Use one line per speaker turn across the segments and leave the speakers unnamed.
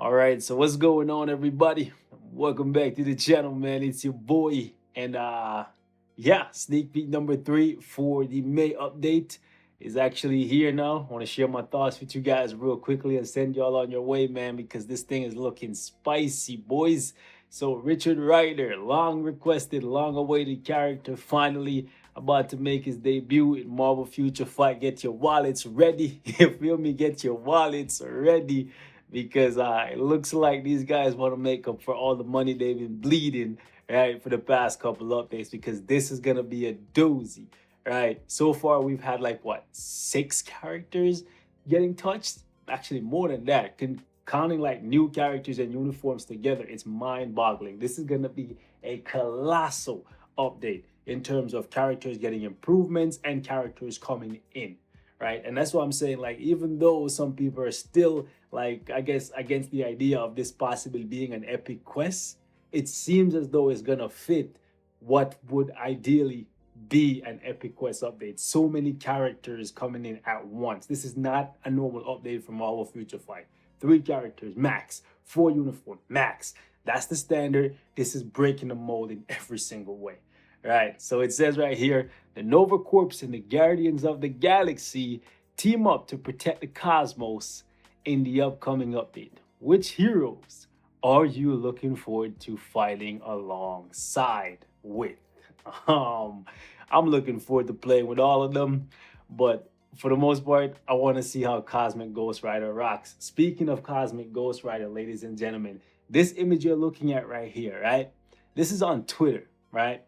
All right, so what's going on, everybody? Welcome back to the channel, man. It's your boy, and yeah, sneak peek number 3 for the May update is actually here now. I want to share my thoughts with you guys real quickly and send y'all on your way, man, because this thing is looking spicy, boys. So Richard Rider, long requested, long awaited character, finally about to make his debut in Marvel Future Fight. Get your wallets ready. You feel me? Get your wallets ready because it looks like these guys want to make up for all the money they've been bleeding, right, for the past couple updates, because this is going to be a doozy, right? So far, we've had like, what, 6 characters getting touched? Actually, more than that. Counting like new characters and uniforms together, it's mind-boggling. This is going to be a colossal update in terms of characters getting improvements and characters coming in, right? And that's what I'm saying. Like, even though some people are still, like, I guess, against the idea of this possibly being an epic quest, it seems as though it's gonna fit what would ideally be an epic quest update. So many characters coming in at once. This is not a normal update from Marvel Future Fight. 3 characters max, 4 uniform max. That's the standard. This is breaking the mold in every single way. Right, so it says right here, the Nova Corps and the Guardians of the Galaxy team up to protect the cosmos in the upcoming update. Which heroes are you looking forward to fighting alongside with? I'm looking forward to playing with all of them, but for the most part, I want to see how Cosmic Ghost Rider rocks. Speaking of Cosmic Ghost Rider, ladies and gentlemen, this image you're looking at right here, right? This is on Twitter, right?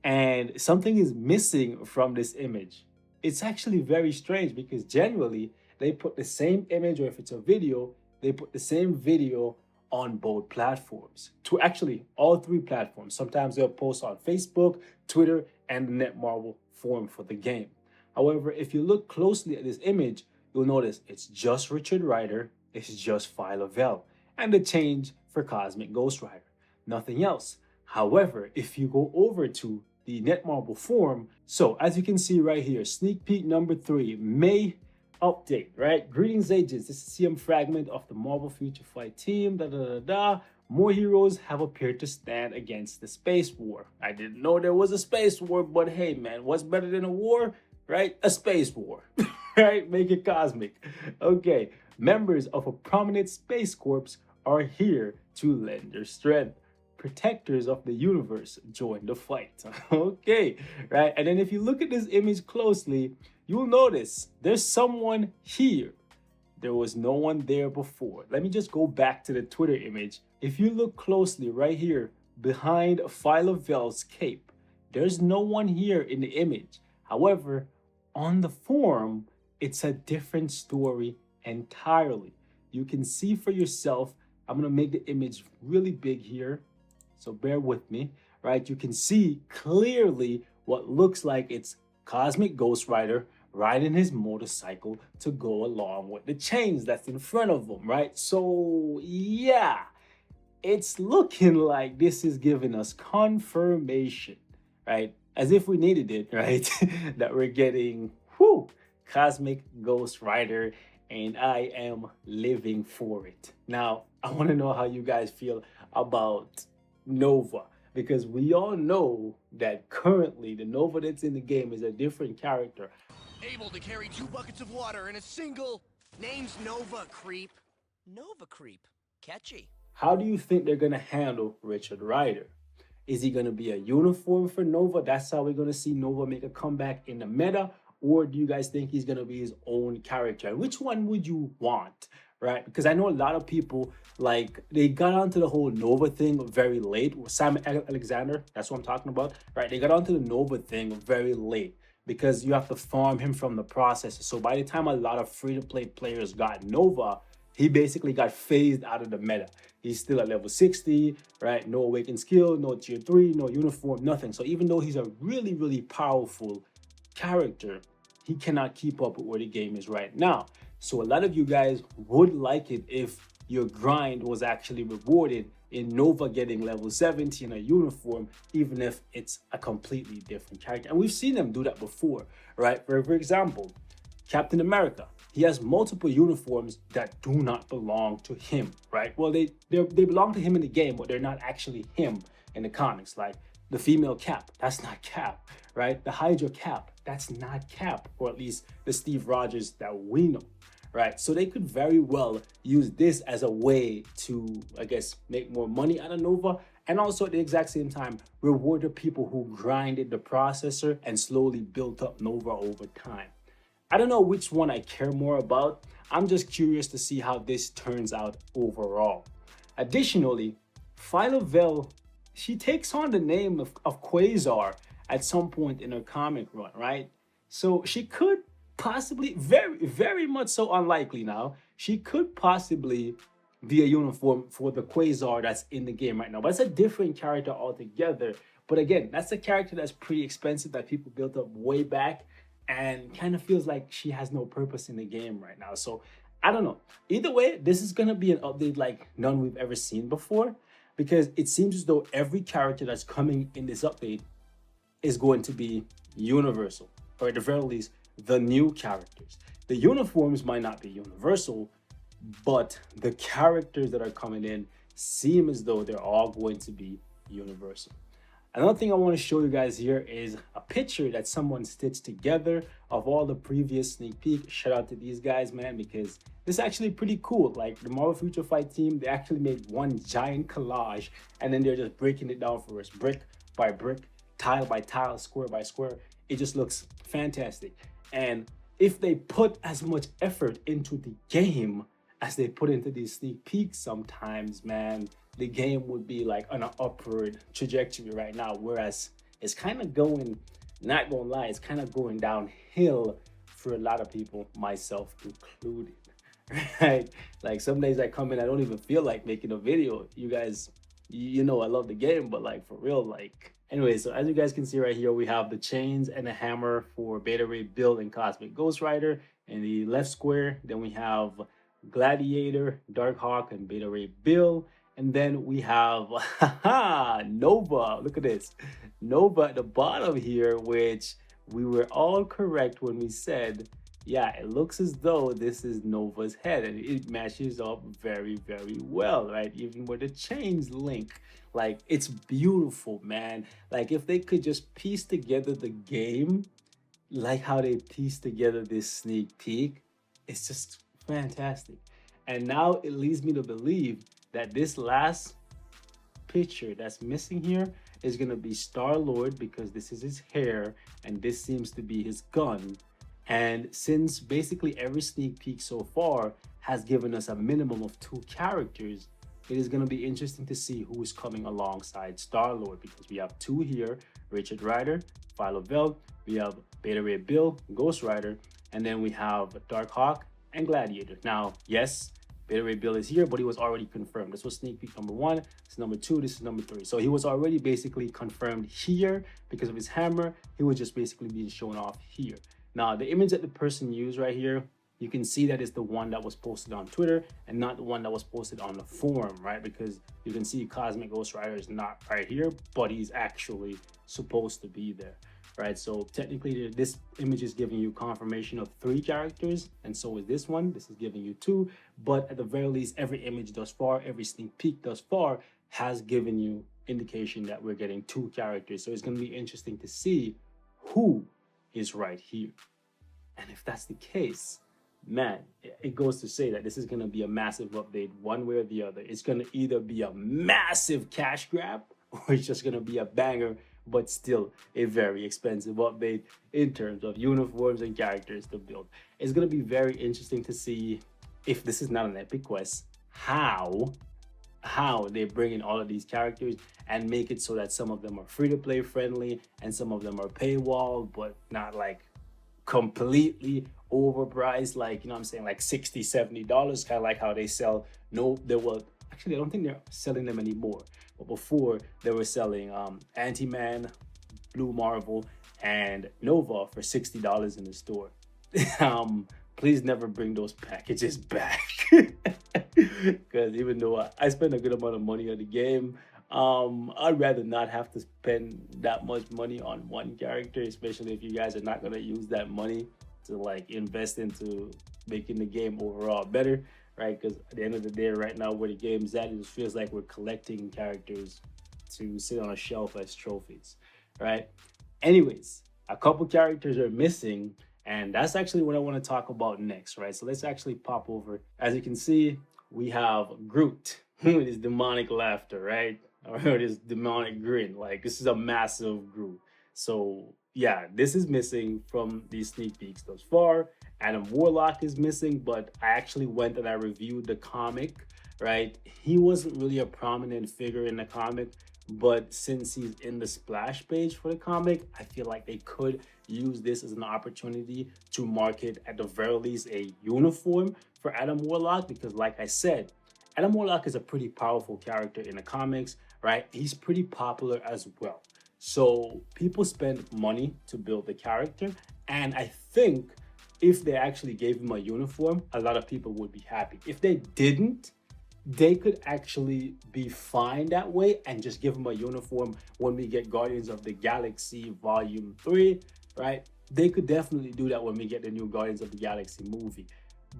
And something is missing from this image. It's actually very strange because generally they put the same image, or if it's a video, they put the same video on both platforms. To actually all 3 platforms. Sometimes they'll post on Facebook, Twitter, and the Netmarble forum for the game. However, if you look closely at this image, you'll notice it's just Richard Rider, it's just PHYLA VELL, and the change for Cosmic Ghost Rider. Nothing else. However, if you go over to the Netmarble forum, so as you can see right here, sneak peek number 3, May update, right? Greetings, agents. This is CM fragment of the Marvel Future Fight team. More heroes have appeared to stand against the space war. I didn't know there was a space war, but hey, man, what's better than a war, right? A space war, right? Make it cosmic. Okay, members of a prominent space corps are here to lend their strength. Protectors of the universe join the fight. Okay, right? And then if you look at this image closely, you'll notice there's someone here. There was no one there before. Let me just go back to the Twitter image. If you look closely right here behind PHYLA VELL's cape, there's no one here in the image. However, on the forum, it's a different story entirely. You can see for yourself. I'm gonna make the image really big here, so bear with me, right? You can see clearly what looks like it's Cosmic Ghost Rider riding his motorcycle to go along with the chains that's in front of him, right? So yeah, it's looking like this is giving us confirmation, right? As if we needed it, right? That we're getting, Cosmic Ghost Rider, and I am living for it. Now, I want to know how you guys feel about Nova, because we all know that currently the Nova that's in the game is a different character.
Able to carry 2 buckets of water in a single... Name's Nova, creep.
Nova creep. Catchy.
How do you think they're going to handle Richard Rider? Is he going to be a uniform for Nova? That's how we're going to see Nova make a comeback in the meta? Or do you guys think he's going to be his own character? Which one would you want, right? Because I know a lot of people, like, they got onto the whole Nova thing very late. Sam Alexander, that's what I'm talking about, right? They got onto the Nova thing very late because you have to farm him from the process. So by the time a lot of free-to-play players got Nova, he basically got phased out of the meta. He's still at level 60, right? No awakened skill, no tier 3, no uniform, nothing. So even though he's a really, really powerful character, he cannot keep up with where the game is right now. So a lot of you guys would like it if your grind was actually rewarded in Nova getting level 70 in a uniform, even if it's a completely different character. And we've seen them do that before, right? For example, Captain America, he has multiple uniforms that do not belong to him, right? Well, they belong to him in the game, but they're not actually him in the comics. Like the female Cap, that's not Cap, right? The Hydra Cap, that's not Cap, or at least the Steve Rogers that we know, right? So they could very well use this as a way to, I guess, make more money out of Nova, and also at the exact same time reward the people who grinded the processor and slowly built up Nova over time. I don't know which one I care more about. I'm just curious to see how this turns out overall. Additionally, PHYLA VELL, she takes on the name of Quasar at some point in her comic run, right? So she could possibly, very much so unlikely now, she could possibly be a uniform for the Quasar that's in the game right now. But it's a different character altogether. But again, that's a character that's pretty expensive that people built up way back, and kind of feels like she has no purpose in the game right now. So I don't know. Either way, this is going to be an update like none we've ever seen before, because it seems as though every character that's coming in this update is going to be universal, or at the very least, the new characters. The uniforms might not be universal, but the characters that are coming in seem as though they're all going to be universal. Another thing I want to show you guys here is a picture that someone stitched together of all the previous sneak peek. Shout out to these guys, man, because this is actually pretty cool. Like the Marvel Future Fight team, they actually made one giant collage, and then they're just breaking it down for us, brick by brick, tile by tile, square by square. It just looks fantastic. And if they put as much effort into the game as they put into these sneak peeks sometimes, man, the game would be like on an upward trajectory right now, whereas it's kind of going, not gonna lie, it's kind of going downhill for a lot of people, myself included, right? Like some days I come in, I don't even feel like making a video. You guys, you know I love the game, but like for real, like... Anyway, so as you guys can see right here, we have the chains and the hammer for Beta Ray Bill and Cosmic Ghost Rider in the left square. Then we have Gladiator, Darkhawk, and Beta Ray Bill. And then we have Nova. Look at this. Nova at the bottom here, which we were all correct when we said, yeah, it looks as though this is Nova's head, and it matches up very well, right? Even with the chains link. Like, it's beautiful, man. Like, if they could just piece together the game like how they pieced together this sneak peek, it's just fantastic. And now it leads me to believe that this last picture that's missing here is going to be Star-Lord, because this is his hair and this seems to be his gun. And since basically every sneak peek so far has given us a minimum of 2 characters, it is going to be interesting to see who is coming alongside Star-Lord, because we have 2 here, Richard Rider, PHYLA VELL, we have Beta Ray Bill, Ghost Rider, and then we have Darkhawk and Gladiator. Now, yes, Beta Ray Bill is here, but he was already confirmed. This was sneak peek number 1, this is number 2, this is number 3. So he was already basically confirmed here because of his hammer. He was just basically being shown off here. Now, the image that the person used right here, you can see that it's the one that was posted on Twitter and not the one that was posted on the forum, right? Because you can see Cosmic Ghost Rider is not right here, but he's actually supposed to be there, right? So technically this image is giving you confirmation of 3 characters, and so is this one. This is giving you 2, but at the very least, every image thus far, every sneak peek thus far has given you indication that we're getting 2 characters. So it's going to be interesting to see who is right here. And if that's the case, man, it goes to say that this is going to be a massive update one way or the other. It's going to either be a massive cash grab or it's just going to be a banger, but still a very expensive update in terms of uniforms and characters to build. It's going to be very interesting to see, if this is not an epic quest, how they bring in all of these characters and make it so that some of them are free-to-play friendly and some of them are paywall, but not like completely overpriced, like, you know what I'm saying, like $60-70, kind of like how they sell. No, they were actually, I don't think they're selling them anymore, but before they were selling Anti-Man, Blue Marvel, and Nova for $60 in the store. Please never bring those packages back, because even though I spend a good amount of money on the game, I'd rather not have to spend that much money on one character, especially if you guys are not going to use that money to like invest into making the game overall better, right? Because at the end of the day, right now, where the game's at, it just feels like we're collecting characters to sit on a shelf as trophies, right? Anyways, a couple characters are missing, and that's actually what I want to talk about next, right? So let's actually pop over. As you can see, we have Groot with his demonic laughter, right? Or his demonic grin. Like, this is a massive Groot. So yeah, this is missing from these sneak peeks thus far. Adam Warlock is missing, but I actually went and I reviewed the comic, right? He wasn't really a prominent figure in the comic, but since he's in the splash page for the comic, I feel like they could use this as an opportunity to market, at the very least, a uniform for Adam Warlock, because like I said, Adam Warlock is a pretty powerful character in the comics, right? He's pretty popular as well. So people spend money to build the character, and I think if they actually gave him a uniform, a lot of people would be happy. If they didn't, they could actually be fine that way and just give him a uniform when we get Guardians of the Galaxy Volume 3, right? They could definitely do that when we get the new Guardians of the Galaxy movie.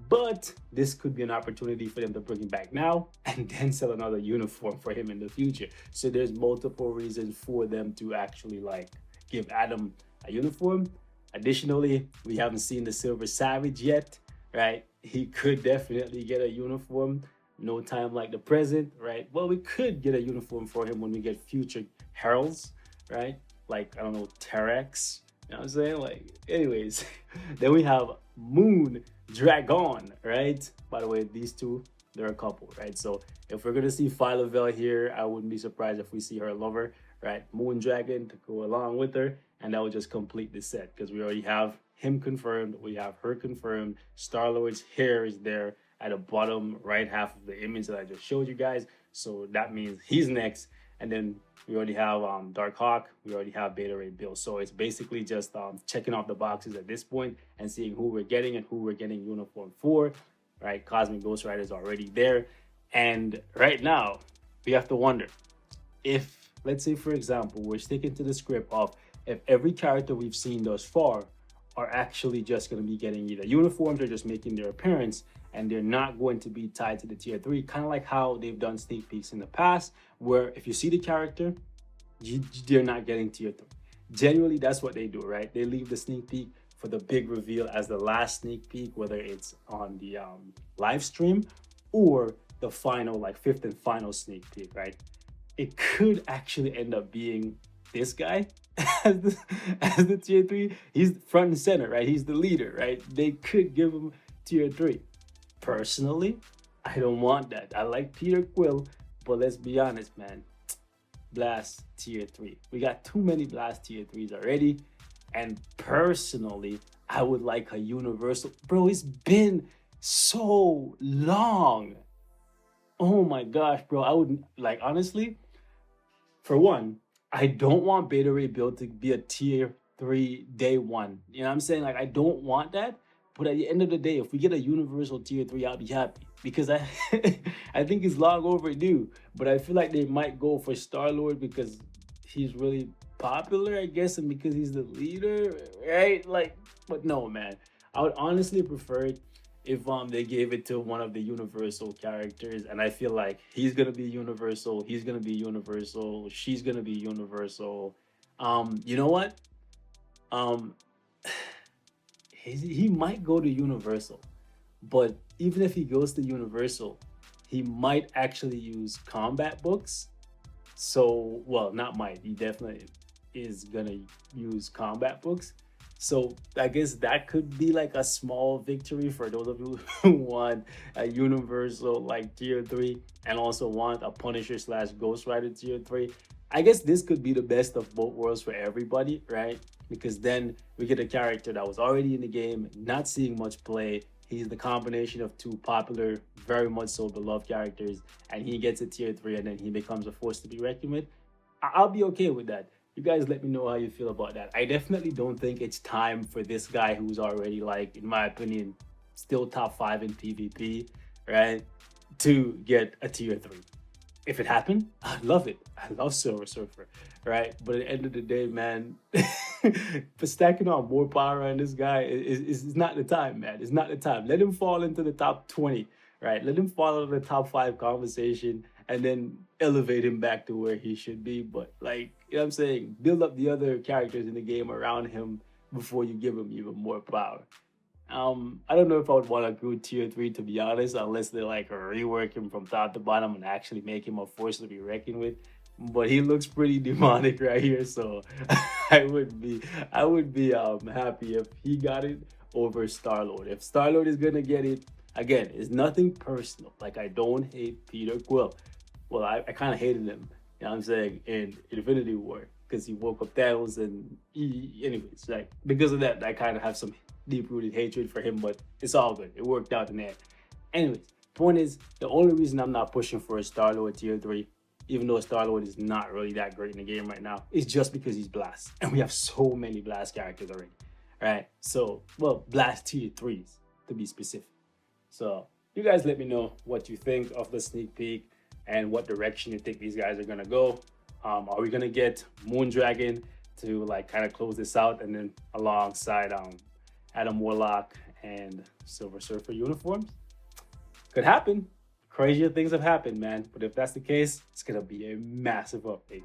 But this could be an opportunity for them to bring him back now and then sell another uniform for him in the future. So there's multiple reasons for them to actually like give Adam a uniform. Additionally, we haven't seen the Silver Savage yet, right? He could definitely get a uniform. No time like the present, right? Well, we could get a uniform for him when we get future heralds, right? Like, I don't know, Terex. You know what I'm saying? Like, anyways, then we have Moon Dragon, right? By the way, these two, they're a couple, right? So if we're gonna see PHYLA VELL here, I wouldn't be surprised if we see her lover, right? Moon Dragon to go along with her, and that would just complete the set because we already have him confirmed, we have her confirmed. Star-Lord's hair is there at the bottom right half of the image that I just showed you guys. So that means he's next. And then we already have Dark Hawk, we already have Beta Ray Bill. So it's basically just checking off the boxes at this point and seeing who we're getting and who we're getting uniform for, right? Cosmic Ghost Rider is already there. And right now, we have to wonder if, let's say, for example, we're sticking to the script of if every character we've seen thus far are actually just going to be getting either uniforms or just making their appearance, and they're not going to be tied to the tier 3, kind of like how they've done sneak peeks in the past, where if you see the character, they're not getting tier 3. Generally, that's what they do, right? They leave the sneak peek for the big reveal as the last sneak peek, whether it's on the live stream or the final, like 5th and final sneak peek, right? It could actually end up being this guy as the tier 3. He's front and center, right? He's the leader, right? They could give him tier 3. Personally, I don't want that. I like Peter Quill, but let's be honest, man. Blast tier 3. We got too many Blast tier 3s already. And personally, I would like a universal. Bro, it's been so long. Oh my gosh, bro. I would, like, honestly, for one, I don't want Beta Ray Bill to be a tier 3 day one. You know what I'm saying? Like, I don't want that. But at the end of the day, if we get a universal tier 3, I'll be happy. Because I I think it's long overdue. But I feel like they might go for Star-Lord because he's really popular, I guess, and because he's the leader, right? Like, but no, man. I would honestly prefer it if they gave it to one of the universal characters, and I feel like he's gonna be universal, he's gonna be universal, she's gonna be universal. You know what? He might go to universal, but even if he goes to universal, he might actually use combat books. So, well, not might, he definitely is gonna use combat books. So I guess that could be like a small victory for those of you who want a universal like tier 3 and also want a Punisher / Ghost Rider tier 3. I guess this could be the best of both worlds for everybody, right? Because then we get a character that was already in the game, not seeing much play. He's the combination of two popular, very much so beloved characters, and he gets a tier 3 and then he becomes a force to be reckoned with. I'll be okay with that. You guys let me know how you feel about that. I definitely don't think it's time for this guy who's already, like, in my opinion, still top 5 in PvP, right, to get a tier 3. if it happened, I love it. I love Silver Surfer, right? But at the end of the day, man, for stacking on more power on this guy is not the time, man. It's not the time. Let him fall into the top 20, right? Let him fall into the top 5 conversation and then elevate him back to where he should be. But like, you know what I'm saying? Build up the other characters in the game around him before you give him even more power. I don't know if I would want to go tier 3 to be honest, unless they like rework him from top to bottom and actually make him a force to be reckoned with. But he looks pretty demonic right here, so I would be happy if he got it over Star Lord. If Star Lord is gonna get it, again, it's nothing personal. Like I don't hate Peter Quill. Well, I kind of hated him, you know what I'm saying, in Infinity War because he woke up Thanos and anyways, like because of that, I kind of have some deep-rooted hatred for him, but it's all good. It worked out in the end. Anyways, point is, the only reason I'm not pushing for a Star-Lord tier 3, even though Star-Lord is not really that great in the game right now, is just because he's Blast. And we have so many Blast characters already, right? So, well, Blast tier 3s, to be specific. So, you guys let me know what you think of the sneak peek and what direction you think these guys are going to go. Are we going to get Moondragon to, like, kind of close this out and then alongside Adam Warlock and Silver Surfer uniforms? Could happen. Crazier things have happened, man. But if that's the case, it's gonna be a massive update.